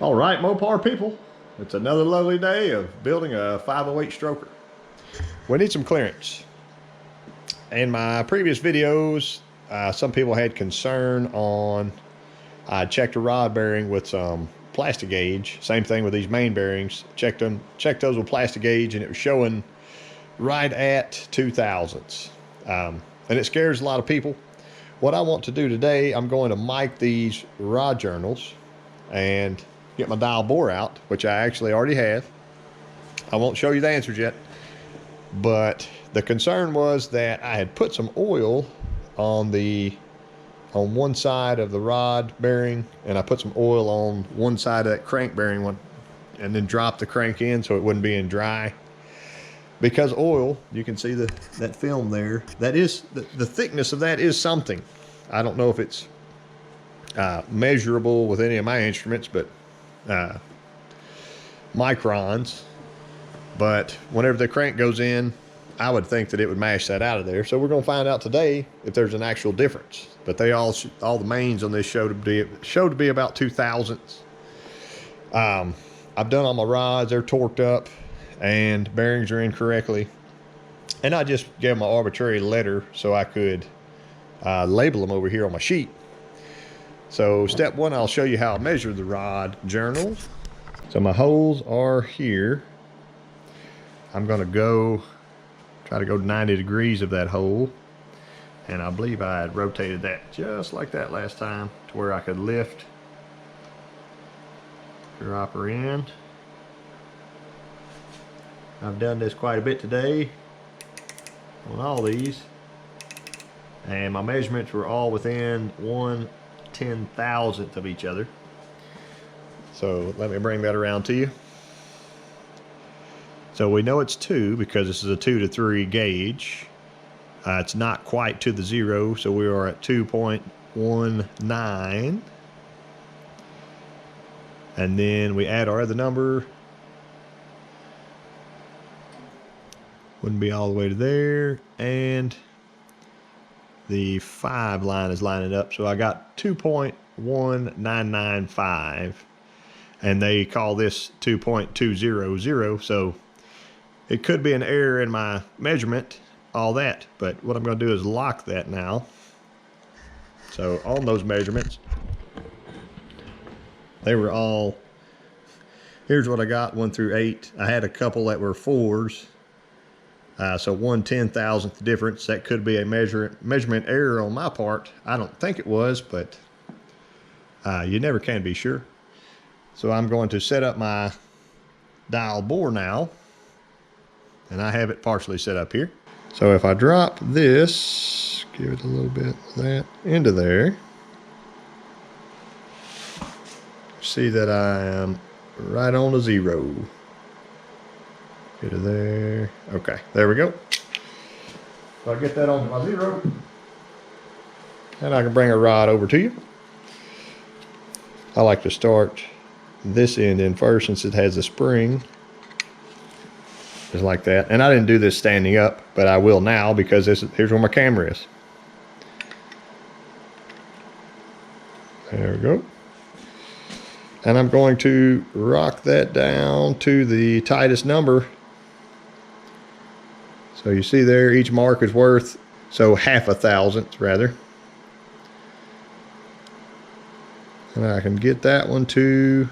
All right, Mopar people, it's another lovely day of building a 508 stroker. We need some clearance. In my previous videos, some people had concern on, I checked a rod bearing with some plastic gauge. Same thing with these main bearings. Checked those with plastic gauge, and it was showing right at 2 thousandths. And it scares a lot of people. What I want to do today, I'm going to mic these rod journals and get my dial bore out, which I actually already have. I won't show you the answers yet, but the concern was that I had put some oil on one side of the rod bearing, and I put some oil on one side of that crank bearing one, and then dropped the crank in so it wouldn't be in dry. Because oil, you can see that film there, that is the thickness of that is something. I don't know if it's measurable with any of my instruments, but microns. But whenever the crank goes in, I would think that it would mash that out of there. So we're going to find out today if there's an actual difference. But they all the mains on this show to be about 2 thousandths. I've done all my rods; they're torqued up, and bearings are in correctly. And I just gave them an arbitrary letter so I could label them over here on my sheet. So step one, I'll show you how I measure the rod journals. So my holes are here. I'm gonna try to go 90 degrees of that hole. And I believe I had rotated that just like that last time to where I could lift, drop her in. I've done this quite a bit today on all these. And my measurements were all within 1/10,000th of each other. So let me bring that around to you. So we know it's 2 because this is a 2 to 3 gauge. It's not quite to the 0, so we are at 2.19. And then we add our other number. Wouldn't be all the way to there. And the 5 line is lining up, so I got 2.1995, and they call this 2.200, so it could be an error in my measurement, all that. But what I'm going to do is lock that now. So on those measurements, they were all, here's what I got, 1 through 8. I had a couple that were 4s. So 1/10,000th difference. That could be a measurement error on my part. I don't think it was, but you never can be sure. So I'm going to set up my dial bore now, and I have it partially set up here. So if I drop this, give it a little bit of that into there, see that I am right on the 0. Get it there. Okay, there we go. So I get that onto my 0, and I can bring a rod over to you. I like to start this end in first since it has a spring, just like that. And I didn't do this standing up, but I will now because here's where my camera is. There we go. And I'm going to rock that down to the tightest number. So you see there, each mark is worth, so 1/2 thousandth rather. And I can get that one to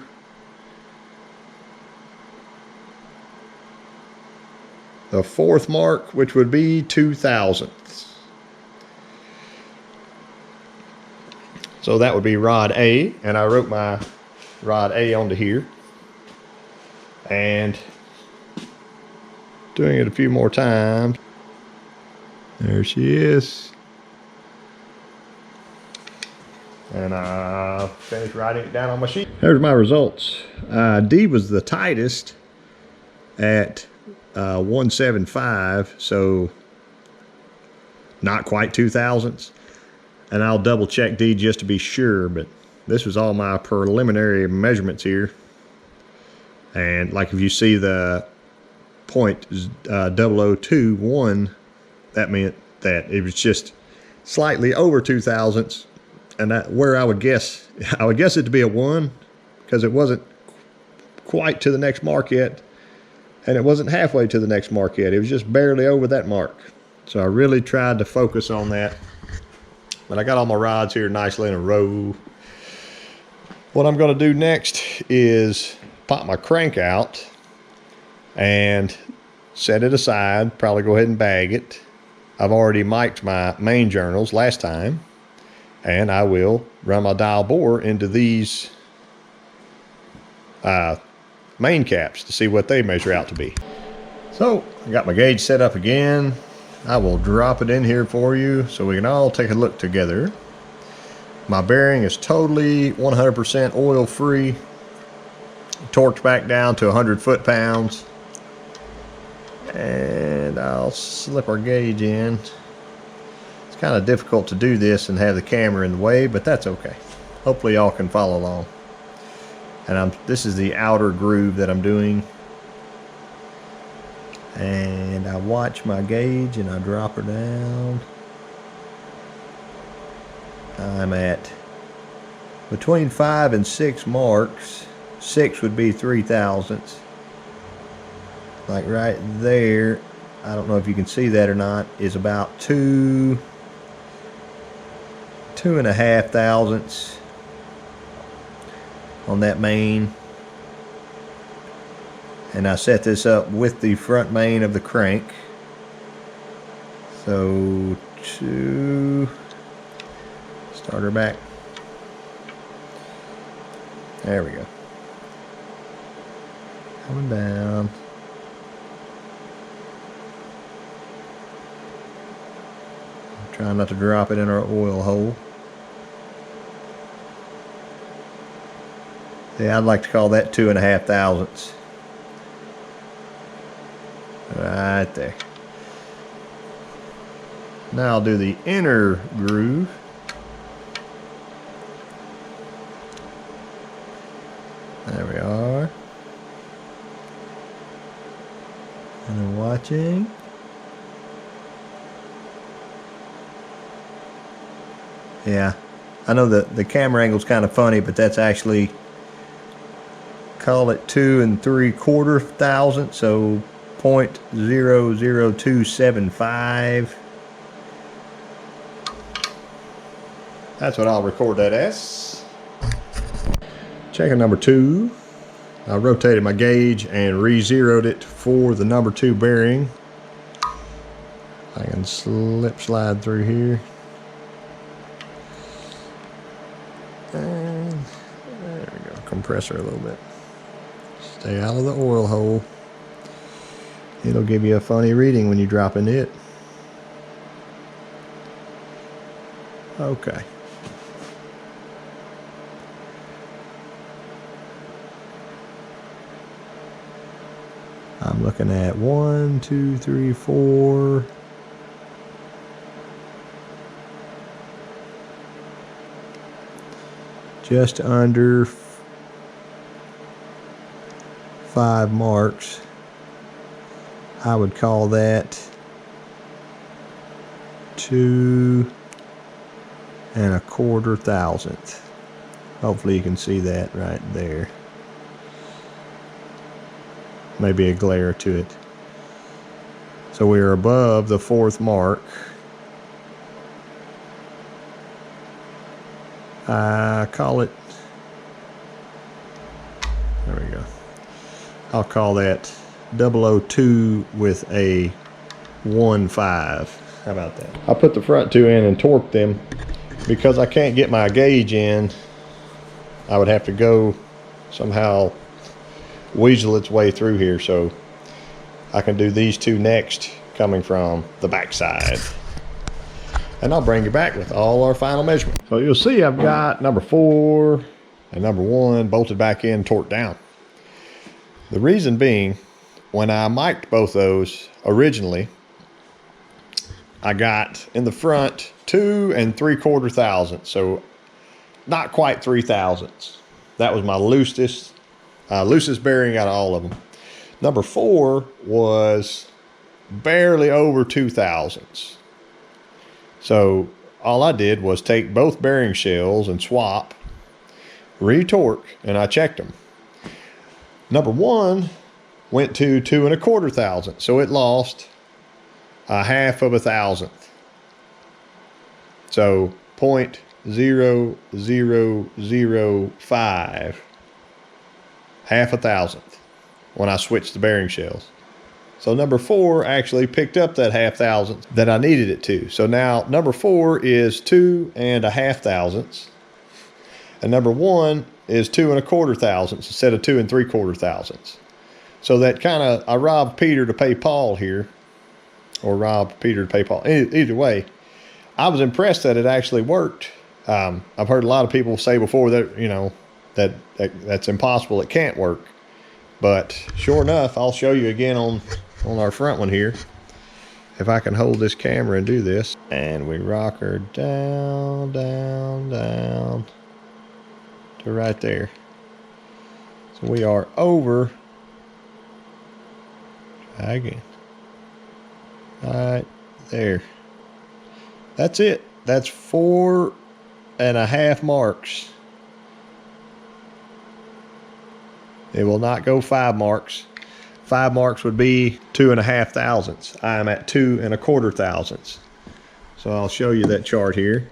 the 4th mark, which would be 2 thousandths. So that would be rod A, and I wrote my rod A onto here. And doing it a few more times. There she is. And I finished writing it down on my sheet. There's my results. D was the tightest at 175, so not quite 2 thousandths. And I'll double check D just to be sure, but this was all my preliminary measurements here. And like if you see the 0.0021, that meant that it was just slightly over 2 thousandths, and that where I would guess it to be a 1, because it wasn't quite to the next mark yet, and it wasn't halfway to the next mark yet. It was just barely over that mark. So I really tried to focus on that. But I got all my rods here nicely in a row. What I'm going to do next is pop my crank out and set it aside. Probably go ahead and bag it. I've already mic'd my main journals last time, and I will run my dial bore into these main caps to see what they measure out to be. So I got my gauge set up again. I will drop it in here for you so we can all take a look together. My bearing is totally 100% oil free, torqued back down to 100 foot-pounds, and I'll slip our gauge in. It's kind of difficult to do this and have the camera in the way, but that's okay. Hopefully y'all can follow along. And this is the outer groove that I'm doing. And I watch my gauge and I drop her down. I'm at between 5 and 6 marks. 6 would be 3/1000ths. Like right there, I don't know if you can see that or not, is about 2.5 thousandths on that main. And I set this up with the front main of the crank. So start her back. There we go. Coming down. Trying not to drop it in our oil hole. Yeah, I'd like to call that 2.5 thousandths. Right there. Now I'll do the inner groove. There we are. And I'm watching. Yeah, I know the camera angle's kind of funny, but that's actually, call it 2 3/4 thousandths, so 0.00275. That's what I'll record that as. Checking number 2. I rotated my gauge and re-zeroed it for the number 2 bearing. I can slide through here. And there we go. Compress her a little bit. Stay out of the oil hole. It'll give you a funny reading when you drop in it. Okay. I'm looking at 1, 2, 3, 4. Just under 5 marks. I would call that 2.25 thousandths. Hopefully you can see that right there. Maybe a glare to it. So we are above the 4th mark. I call it, there we go. I'll call that 002 with a 1.5. How about that? I put the front 2 in and torqued them. Because I can't get my gauge in, I would have to go somehow weasel its way through here, so I can do these 2 next, coming from the back side. And I'll bring you back with all our final measurements. So you'll see I've got number 4 and number 1 bolted back in, torqued down. The reason being, when I mic'd both those originally, I got in the front 2 3/4 thousandths, so not quite 3 thousandths. That was my loosest bearing out of all of them. Number 4 was barely over 2 thousandths. So all I did was take both bearing shells and swap, re-torque, and I checked them. Number 1 went to 2 1/4 thousandths, so it lost a half of a thousandth. So 0.0005, half a thousandth when I switched the bearing shells. So number 4 actually picked up that half thousandth that I needed it to. So now number 4 is 2 1/2 thousandths, and number 1 is 2 1/4 thousandths instead of 2 3/4 thousandths. So that kind of, I robbed Peter to pay Paul here, or robbed Peter to pay Paul. Either way, I was impressed that it actually worked. I've heard a lot of people say before that, you know, that's impossible, it can't work. But sure enough, I'll show you again on our front one here. If I can hold this camera and do this, and we rock her down, down, down to right there. So we are over, try again, right there. That's it. That's 4 1/2 marks. It will not go 5 marks. 5 marks would be 2 1/2 thousandths. I am at 2 1/4 thousandths. So I'll show you that chart here.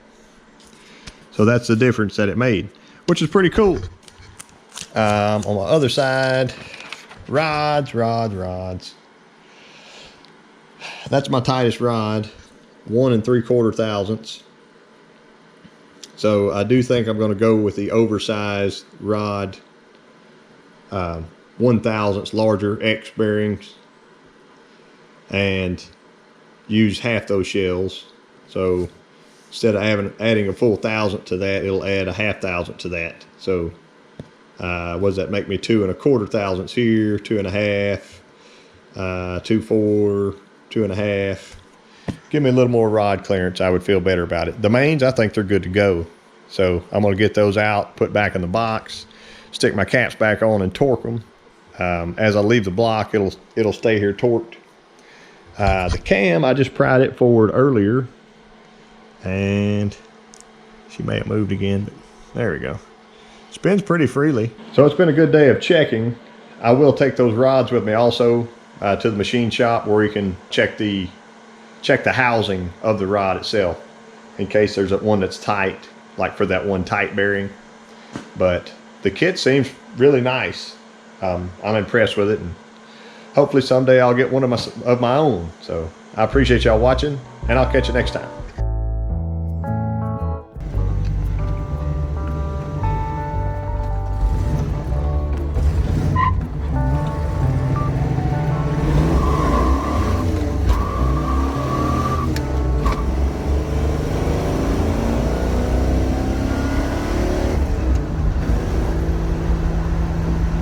So that's the difference that it made, which is pretty cool. On the other side, rods. That's my tightest rod, 1 3/4 thousandths. So I do think I'm going to go with the oversized rod, 1/1000ths larger X bearings, and use half those shells. So instead of adding a full thousandth to that, it'll add a half thousandth to that. So what does that make me? 2 1/4 thousandths here, 2 1/2, 2 4, 2 1/2. Give me a little more rod clearance, I would feel better about it. The mains, I think they're good to go. So I'm going to get those out, put back in the box, stick my caps back on and torque them. As I leave the block, it'll stay here torqued. The cam, I just pried it forward earlier, and she may have moved again, but there we go. Spins pretty freely. So it's been a good day of checking. I will take those rods with me also to the machine shop, where you can check the housing of the rod itself in case there's one that's tight, like for that one tight bearing. But the kit seems really nice. I'm impressed with it, and hopefully someday I'll get one of my own. So I appreciate y'all watching, and I'll catch you next time.